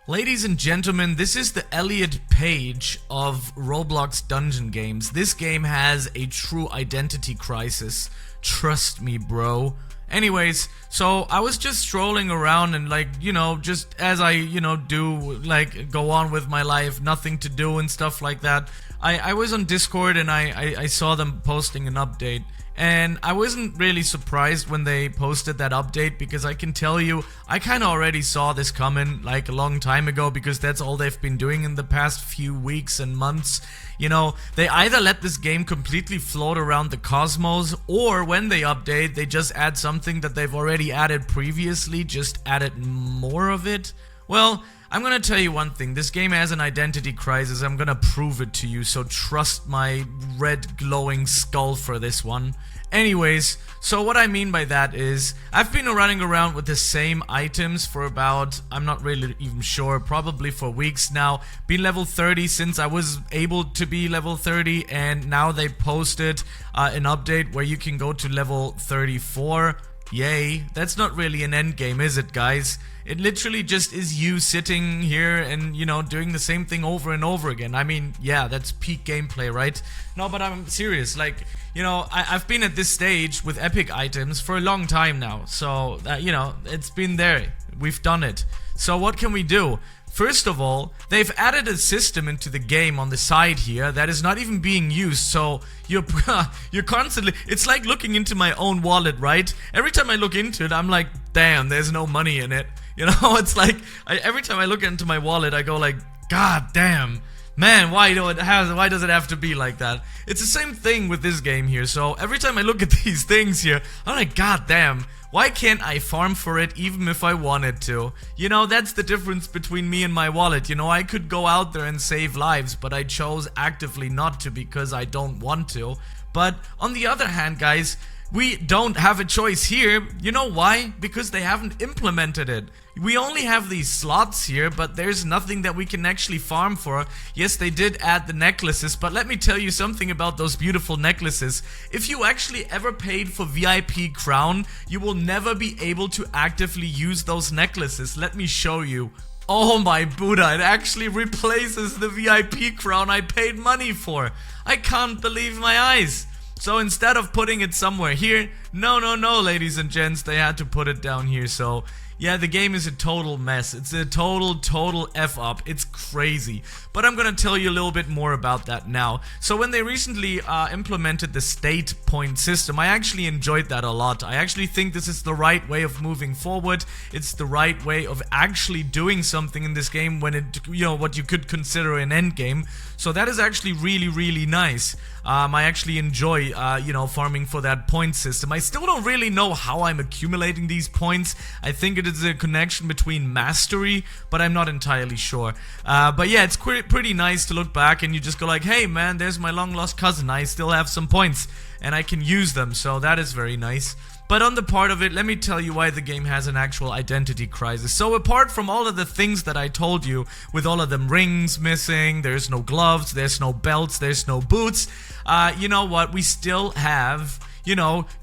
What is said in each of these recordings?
Ladies and gentlemen, this is the Elliot page of Roblox dungeon games. This game has a true identity crisis. Trust me, bro. Anyways, so I was just strolling around and just as I, do, go on with my life, nothing to do and stuff like that. I was on Discord and I saw them posting an update. And I wasn't really surprised when they posted that update because I can tell you, I kind of already saw this coming like a long time ago because that's all they've been doing in the past few weeks and months. You know, they either let this game completely float around the cosmos, or when they update, they just add something that they've already added previously, just added more of it. Well, I'm gonna tell you one thing, this game has an identity crisis. I'm gonna prove it to you, so trust my red glowing skull for this one. Anyways, so what I mean by that is, I've been running around with the same items for about, I'm not really even sure, probably for weeks now. Been level 30 since I was able to be level 30, and now they posted an update where you can go to level 34. Yay, that's not really an end game, is it, guys? It literally just is you sitting here and, doing the same thing over and over again. I mean, yeah, that's peak gameplay, right? No, but I'm serious, I've been at this stage with epic items for a long time now. So, it's been there. We've done it. So what can we do? First of all, they've added a system into the game on the side here that is not even being used, so you're constantly, it's like looking into my own wallet, right? Every time I look into it, I'm like, damn, there's no money in it. It's like, every time I look into my wallet, I go like, god damn. Man, why does it have to be like that? It's the same thing with this game here, so every time I look at these things here, I'm like, god damn, why can't I farm for it even if I wanted to? That's the difference between me and my wallet. I could go out there and save lives, but I chose actively not to because I don't want to. But on the other hand, guys, we don't have a choice here. You know why? Because they haven't implemented it. We only have these slots here, but there's nothing that we can actually farm for. Yes, they did add the necklaces, but let me tell you something about those beautiful necklaces. If you actually ever paid for VIP crown, you will never be able to actively use those necklaces. Let me show you. Oh my Buddha, it actually replaces the VIP crown I paid money for. I can't believe my eyes. So instead of putting it somewhere here, no, ladies and gents, they had to put it down here. So yeah, the game is a total mess. It's a total F-up. It's crazy. But I'm gonna tell you a little bit more about that now. So when they recently implemented the state point system, I actually enjoyed that a lot. I actually think this is the right way of moving forward. It's the right way of actually doing something in this game when it, what you could consider an end game. So that is actually really nice. I actually enjoy, farming for that point system. I still don't really know how I'm accumulating these points. I think it is a connection between mastery, but I'm not entirely sure. But yeah, it's pretty nice to look back and you just go like, hey man, there's my long lost cousin. I still have some points and I can use them, so that is very nice. But on the part of it, let me tell you why the game has an actual identity crisis. So apart from all of the things that I told you, with all of them rings missing, there's no gloves, there's no belts, there's no boots, you know what, we still have,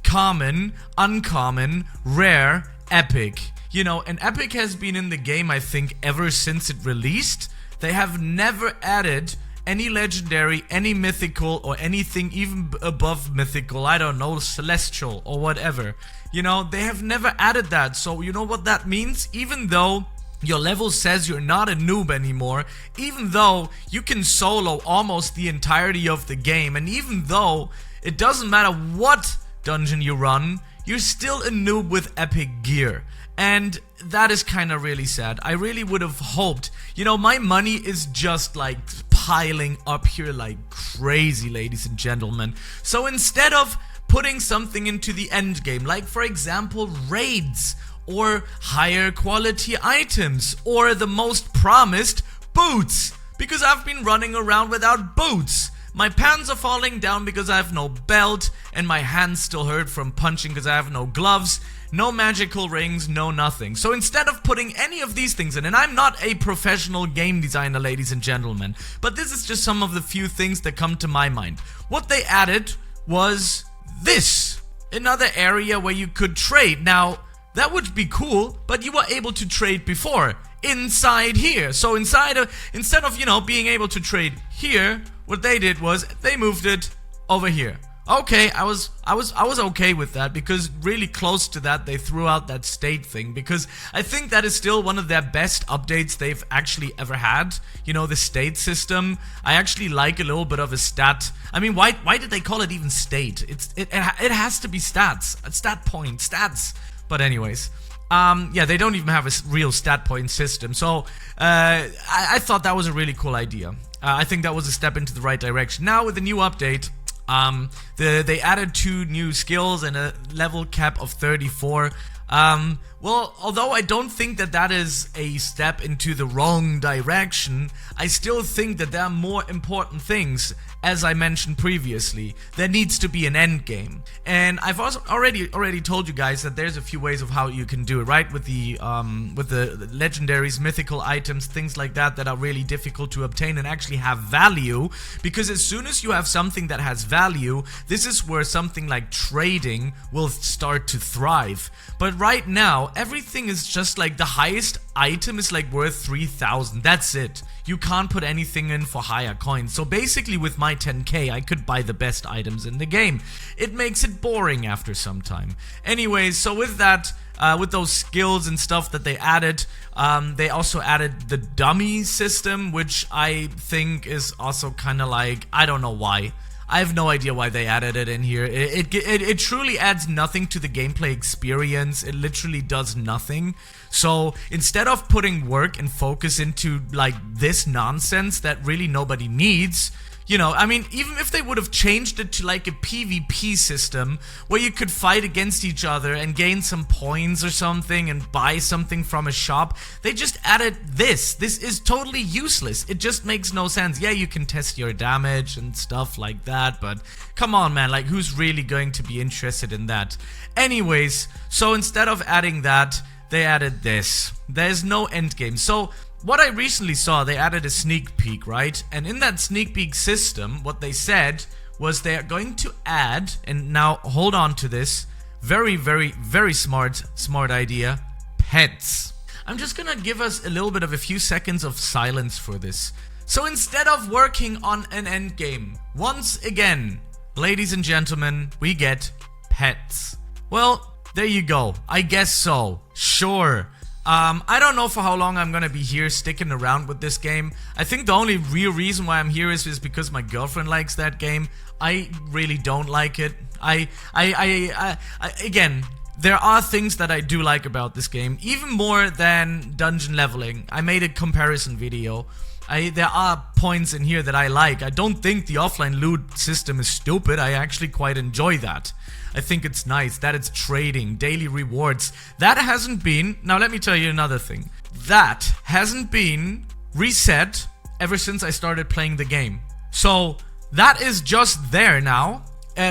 common, uncommon, rare, epic. And epic has been in the game, I think, ever since it released. They have never added any legendary, any mythical, or anything even above mythical, I don't know, celestial, or whatever. They have never added that, so you know what that means? Even though your level says you're not a noob anymore, even though you can solo almost the entirety of the game, and even though it doesn't matter what dungeon you run, you're still a noob with epic gear. And that is kind of really sad. I really would have hoped, my money is just like piling up here like crazy, ladies and gentlemen. So instead of putting something into the end game, like for example raids, or higher quality items, or the most promised, boots, because I've been running around without boots. My pants are falling down because I have no belt, and my hands still hurt from punching because I have no gloves. No magical rings, no nothing. So instead of putting any of these things in, and I'm not a professional game designer, ladies and gentlemen, but this is just some of the few things that come to my mind. What they added was this. Another area where you could trade. Now, that would be cool, but you were able to trade before. inside here. So instead of, you know, being able to trade here, what they did was they moved it over here. Okay, I was okay with that, because really close to that they threw out that state thing, because I think that is still one of their best updates they've actually ever had. You know, the state system. I actually like a little bit of a stat. I mean, why did they call it even state? It has to be stats, a stat point, stats. But anyways, yeah, they don't even have a real stat point system. So I thought that was a really cool idea. I think that was a step into the right direction. Now with the new update, they added 2 new skills and a level cap of 34. Well, although I don't think that that is a step into the wrong direction, I still think that there are more important things. As I mentioned previously, there needs to be an end game, and I've also already told you guys that there's a few ways of how you can do it, right? With the legendaries, mythical items, things like that that are really difficult to obtain and actually have value. Because as soon as you have something that has value, this is where something like trading will start to thrive. But right now, everything is just like the highest item is like worth 3,000. That's it. You can't put anything in for higher coins. So basically with my 10k, I could buy the best items in the game. It makes it boring after some time. Anyways, so with that, with those skills and stuff that they added, they also added the dummy system, which I think is also kind of like, I don't know why. I have no idea why they added it in here. It truly adds nothing to the gameplay experience. It literally does nothing. So instead of putting work and focus into like this nonsense that really nobody needs, you know, I mean, even if they would have changed it to like a PvP system where you could fight against each other and gain some points or something and buy something from a shop, they just added this. This is totally useless. It just makes no sense. Yeah, you can test your damage and stuff like that, but come on, man, like who's really going to be interested in that? Anyways, so instead of adding that, they added this. There's no endgame. So what I recently saw, they added a sneak peek, right? And in that sneak peek system, what they said was they are going to add, and now hold on to this, very, very, very smart idea, pets. I'm just gonna give us a little bit of a few seconds of silence for this. So instead of working on an end game, once again, ladies and gentlemen, we get pets. Well, there you go. I guess so. Sure. I don't know for how long I'm gonna be here sticking around with this game. I think the only real reason why I'm here is because my girlfriend likes that game. I really don't like it. Again, there are things that I do like about this game, even more than dungeon leveling. I made a comparison video. There are points in here that I like. I don't think the offline loot system is stupid. I actually quite enjoy that. I think it's nice that it's trading, daily rewards. That hasn't been, now let me tell you another thing. That hasn't been reset ever since I started playing the game. So that is just there now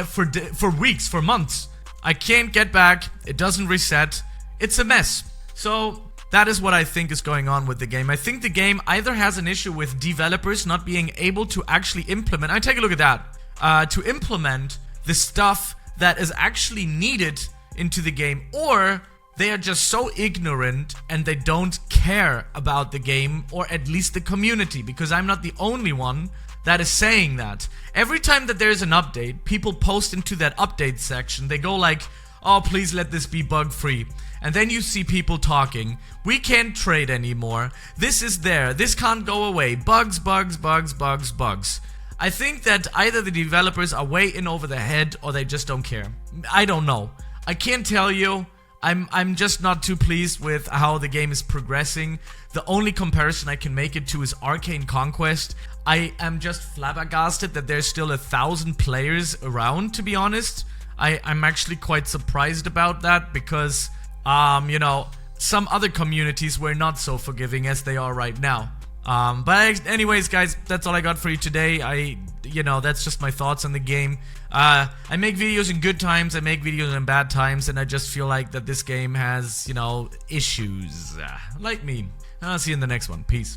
for weeks, for months. I can't get back, it doesn't reset, it's a mess. So that is what I think is going on with the game. I think the game either has an issue with developers not being able to actually implement, I take a look at that, to implement the stuff that is actually needed into the game, or they are just so ignorant and they don't care about the game, or at least the community, because I'm not the only one that is saying that. Every time that there's an update, people post into that update section, they go like, oh, please let this be bug free. And then you see people talking, we can't trade anymore, this is there, this can't go away, bugs, bugs, bugs, bugs, bugs. I think that either the developers are way in over their head or they just don't care. I don't know. I can't tell you. I'm just not too pleased with how the game is progressing. The only comparison I can make it to is Arcane Conquest. I am just flabbergasted that there's still 1,000 players around, to be honest. I'm actually quite surprised about that because, you know, some other communities were not so forgiving as they are right now. But anyways, guys, that's all I got for you today. You know, that's just my thoughts on the game. I make videos in good times, I make videos in bad times, and I just feel like that this game has, you know, issues. Like me. I'll see you in the next one. Peace.